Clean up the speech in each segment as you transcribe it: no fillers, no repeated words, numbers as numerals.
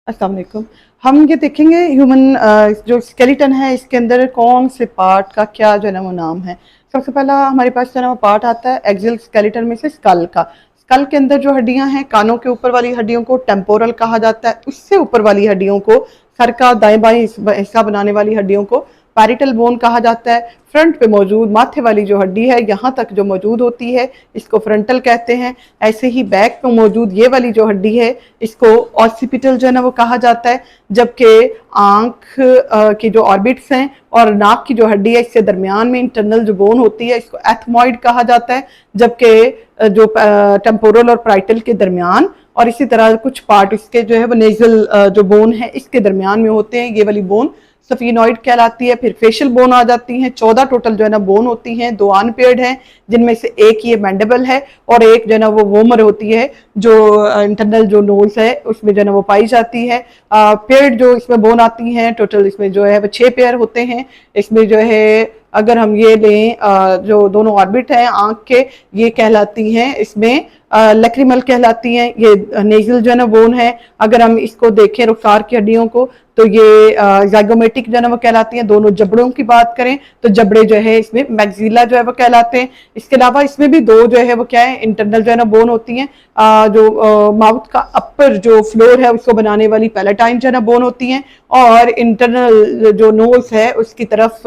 अस्सलाम वालेकुम। हम ये देखेंगे ह्यूमन जो स्केलेटन है इसके अंदर कौन से पार्ट का क्या जो है ना वो नाम है। सबसे पहला हमारे पास जो है ना वो पार्ट आता है एक्सियल स्केलेटन में से स्कल का। स्कल के अंदर जो हड्डियां हैं, कानों के ऊपर वाली हड्डियों को टेम्पोरल कहा जाता है, उससे ऊपर वाली हड्डियों को, सर का दाएं बाएं हिस्सा बनाने वाली हड्डियों को पैरिटल बोन कहा जाता है। फ्रंट पे मौजूद माथे वाली जो हड्डी है यहाँ तक जो मौजूद होती है इसको फ्रंटल कहते हैं। ऐसे ही बैक पे मौजूद ये वाली जो हड्डी है इसको ऑसिपिटल जो है ना वो कहा जाता है। जबकि आंख की जो ऑर्बिट्स हैं और नाक की जो हड्डी है इससे दरमियान में इंटरनल जो बोन होती है इसको एथमॉइड कहा जाता है। जबकि जो टेम्पोरल और प्राइटल के दरमियान और इसी तरह कुछ पार्ट इसके जो है वो नेजल जो बोन है इसके दरमियान में होते हैं, ये वाली बोन सफिनॉइड कहलाती है। फिर फेशियल बोन आ जाती हैं, 14 टोटल जो है ना बोन होती हैं, 2 अनपेयर्ड हैं जिनमें से एक ये मैंडेबल है और एक जो है ना वो वोमर होती है जो इंटरनल जो नोज है उसमें जो है ना वो पाई जाती है। पेयर्ड जो इसमें बोन आती हैं टोटल इसमें जो है वो 6 पेयर होते हैं। इसमें जो है अगर हम ये लें जो दोनों ऑर्बिट हैं आंख के, ये कहलाती हैं इसमें लक्रिमल कहलाती हैं। ये नेजल जो है ना बोन है। अगर हम इसको देखें रुखसार की हड्डियों को तो ये जाइगोमेटिक जो है ना वो कहलाती हैं। दोनों जबड़ों की बात करें तो जबड़े जो है इसमें मैक्सिला जो है वो कहलाते हैं। इसके अलावा इसमें भी 2 जो है वो क्या है इंटरनल जो है ना बोन होती हैं। जो माउथ का अपर जो फ्लोर है उसको बनाने वाली पैलेटाइन जो है ना बोन होती हैं और इंटरनल जो नोज है उसकी तरफ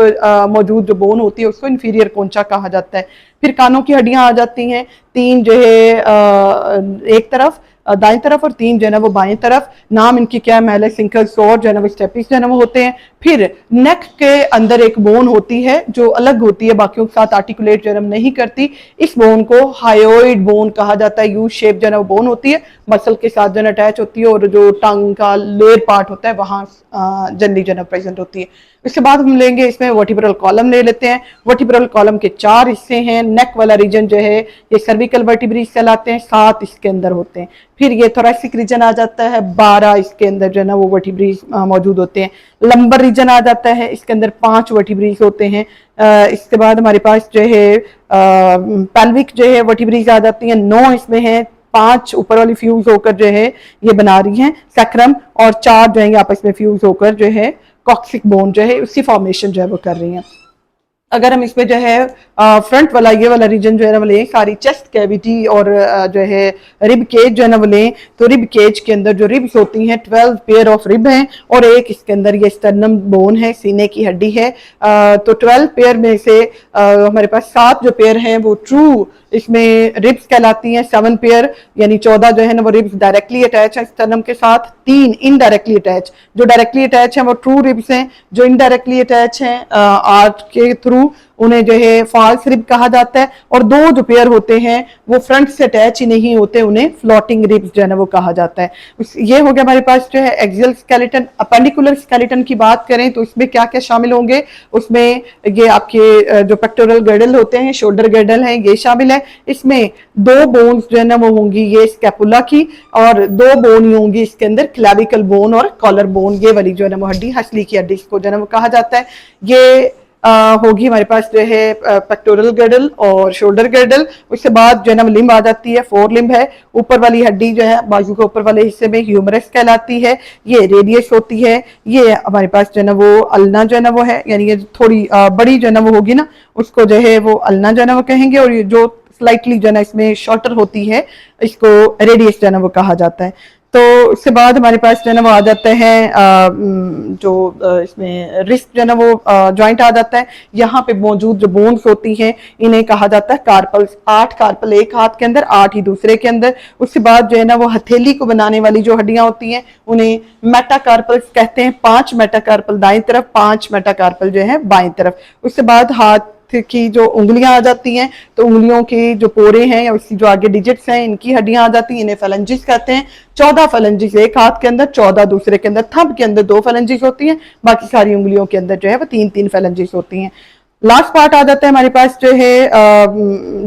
मौजूद जो बोन होती है उसको इंफीरियर कोंचा कहा जाता है। फिर कानों की हड्डियां आ जाती हैं, 3 जो है एक तरफ दाएं तरफ और 3 जो है ना वो बाएं तरफ। नाम इनकी क्या है, मैलस, सिंकल, सॉर जो है ना वो स्टेपिस जो है ना वो होते हैं। फिर नेक के अंदर एक बोन होती है जो अलग होती है, बाकियों के साथ आर्टिकुलेट जो है ना नहीं करती। इस बोन को हायोइड बोन कहा जाता है। यू शेप जो है ना वो बोन होती है, मसल के साथ जो है ना अटैच होती है और जो टंग का लेयर पार्ट होता है वहां जनरली जो है ना प्रेजेंट होती है। इसके बाद हम लेंगे इसमें वर्टिब्रल कॉलम ले लेते हैं। वर्टिब्रल कॉलम के 4 हिस्से हैं। नेक वाला रीजन जो है ये सर्विकल वर्टिब्रीज कहलाते हैं, 7 इसके अंदर होते हैं। फिर ये थोरेसिक रीजन आ जाता है, 12 इसके अंदर जो है ना वो वर्टिब्रीज मौजूद होते हैं। लंबर रीजन आ जाता है, इसके अंदर 5 वर्टिब्रीज होते हैं। इसके बाद हमारे पास जो है पेल्विक जो है वर्टिब्रीज आ जाती हैं, 9 इसमें है। 5 ऊपर वाली फ्यूज होकर जो है ये बना रही हैं सैक्रम और 4 जो है आपस में फ्यूज होकर जो है कॉक्सिक बोन जो है उसकी फॉर्मेशन जो है वो कर रही हैं। अगर हम इसमें जो है फ्रंट वाला ये वाला रीजन जो है ना वो लें, सारी चेस्ट कैविटी और जो है रिब केज जो है ना वो लें, तो रिब केज के अंदर जो रिब्स होती हैं 12 पेयर ऑफ रिब हैं और एक इसके अंदर ये स्टर्नम बोन है, सीने की हड्डी है। तो 12 पेयर में से हमारे पास 7 जो पेयर हैं वो ट्रू इसमें रिब्स कहलाती हैं। 7 पेयर यानी 14 जो है ना वो रिब्स डायरेक्टली अटैच है स्टर्नम के साथ, 3 इनडायरेक्टली अटैच। जो डायरेक्टली अटैच है वो ट्रू रिब्स हैं, जो इनडायरेक्टली अटैच हैं आर्ट के थ्रू उन्हें जो है फॉल्स रिब कहा जाता है। और 2 जो पेयर होते हैं वो फ्रंट से अटैच ही नहीं होते, उन्हें फ्लोटिंग रिब्स जो है ना वो कहा जाता है। ये हो गया हमारे पास जो है एक्सियल स्केलेटन। अपेंडिकुलर स्केलेटन की बात करें तो इसमें क्या क्या शामिल होंगे, उसमें ये आपके जो पेक्टोरल गर्डल होते हैं, शोल्डर गर्डल हैं, ये शामिल है। इसमें 2 बोन्स जो है ना वो होंगी ये स्कैपुला की और 2 बोन ही होंगी इसके अंदर क्लैविकल बोन और कॉलर बोन, ये वाली जो है ना वो हड्डी हसली की हड्डी इसको जो है ना वो कहा जाता है। ये होगी हमारे पास जो है पेक्टोरल गर्डल और शोल्डर गर्डल। उसके बाद जो है ना लिम्ब आ जाती है, 4 लिम्ब है। ऊपर वाली हड्डी जो है बाजू के ऊपर वाले हिस्से में ह्यूमरस कहलाती है, ये रेडियस होती है। ये हमारे पास जो है ना वो अल्ना जो है ना वो है, यानी ये थोड़ी बड़ी जो है ना वो होगी ना उसको जो है वो अल्ना जो है ना वो कहेंगे और ये जो स्लाइटली जो है ना इसमें शॉर्टर होती है इसको रेडियस जो है ना वो कहा जाता है। तो उसके बाद हमारे पास जो है ना वो आ जाते हैं जो इसमें रिस्ट जो है ना वो जॉइंट आ जाता है। यहाँ पे मौजूद जो बोन्स होती हैं इन्हें कहा जाता है कार्पल्स। 8 कार्पल एक हाथ के अंदर, 8 ही दूसरे के अंदर। उसके बाद जो है ना वो हथेली को बनाने वाली जो हड्डियां होती हैं उन्हें मेटाकार्पल्स कहते हैं। 5 मेटाकार्पल दाएं तरफ, 5 मेटाकार्पल जो है बाएं तरफ। उसके बाद हाथ की जो उंगलियां आ जाती हैं तो उंगलियों के जो पोरे हैं या उसकी जो आगे डिजिट्स हैं इनकी हड्डियां आ जाती हैं, इन्हें फैलेंजिस कहते हैं। 14 फैलेंजिस एक हाथ के अंदर, 14 दूसरे के अंदर। थंब के अंदर 2 फैलेंजिस होती हैं, बाकी सारी उंगलियों के अंदर जो है वो 3-3 फैलेंजिस होती हैं। लास्ट पार्ट आ जाता है हमारे पास जो है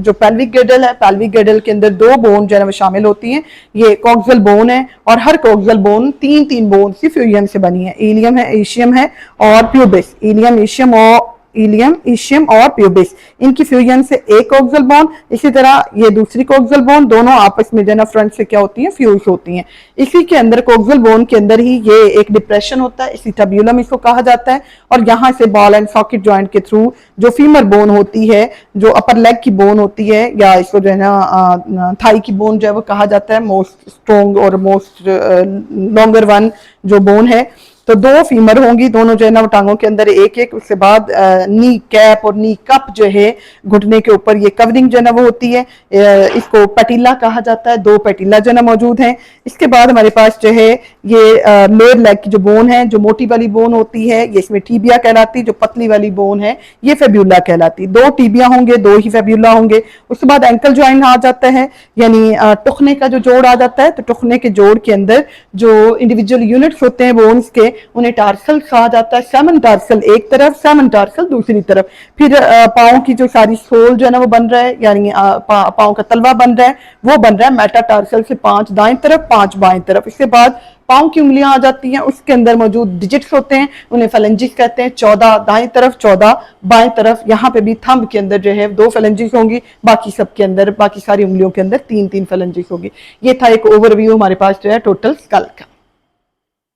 जो पेल्विक गर्डल है। पेल्विक गर्डल के अंदर 2 बोन जो है वो शामिल होती हैं। ये कॉक्सल बोन है और हर कॉक्सल बोन 3-3 बोन सिर्फ यूरियम से बनी है। इलियम है, एशियम है और प्यूबिस। इलियम, एशियम और इलियम, इशियम और प्यूबिस, इनकी फ्यूजन से एक कोक्सल बोन, इसी तरह ये दूसरी कोक्सल बोन, दोनों आपस में जो ना फ्रंट से क्या होती है, फ्यूज होती हैं। इसी के अंदर कोक्सल बोन के अंदर ही ये एक डिप्रेशन होता है, इसी टब्यूलम इसको कहा जाता है, और यहाँ से बॉल एंड सॉकेट जॉइंट के थ्रू जो फीमर बोन होती है, जो अपर लेग की बोन होती है, या इसको जो है ना थाई की बोन जो है वो कहा जाता है, मोस्ट स्ट्रॉन्ग और मोस्ट लॉन्गर वन जो बोन है। तो दो फीमर होंगी, दोनों जो है ना वो टांगों के अंदर एक एक, उसके बाद नी कैप और नी कप जो है घुटने के ऊपर ये कवरिंग जो है ना वो होती है, इसको पैटिला कहा जाता है, दो पैटिला जो है ना मौजूद हैं। इसके बाद हमारे पास जो है ये लोअर लेग की जो बोन है, जो मोटी वाली बोन होती है, ये इसमें टीबिया कहलाती है, जो पतली वाली बोन है ये फेब्यूला कहलाती है। दो टीबिया होंगे, दो ही फेब्यूला होंगे। उसके बाद एंकल ज्वाइंट आ जाता है, यानी टुखने का जो जोड़ आ जाता है, तो टुखने के जोड़ के अंदर जो इंडिविजुअल यूनिट्स होते हैं बोन्स के, उन्हें टार्सल कहा जाता है। सेमन टार्सल एक तरफ, सेमन टार्सल दूसरी तरफ। फिर पाँव की जो सारी सोल जो है ना वो बन रहा है, यानी पाँव का तलवा बन रहा है, वो बन रहा है मेटाटार्सल से 5 दाएं तरफ 5 बाएं तरफ। इसके बाद पाँव की उंगलियां आ जाती हैं, उसके अंदर मौजूद डिजिट्स होते हैं, उन्हें फेलेंजिस कहते हैं। 14 दाएं तरफ 14 बाएं तरफ। यहाँ पे भी थंब के अंदर जो है 2 फेलेंजिस होंगी, बाकी सब के अंदर, बाकी सारी उंगलियों के अंदर 3-3 फेलेंजिस होगी। ये था एक ओवरव्यू हमारे पास जो है टोटल स्कल का।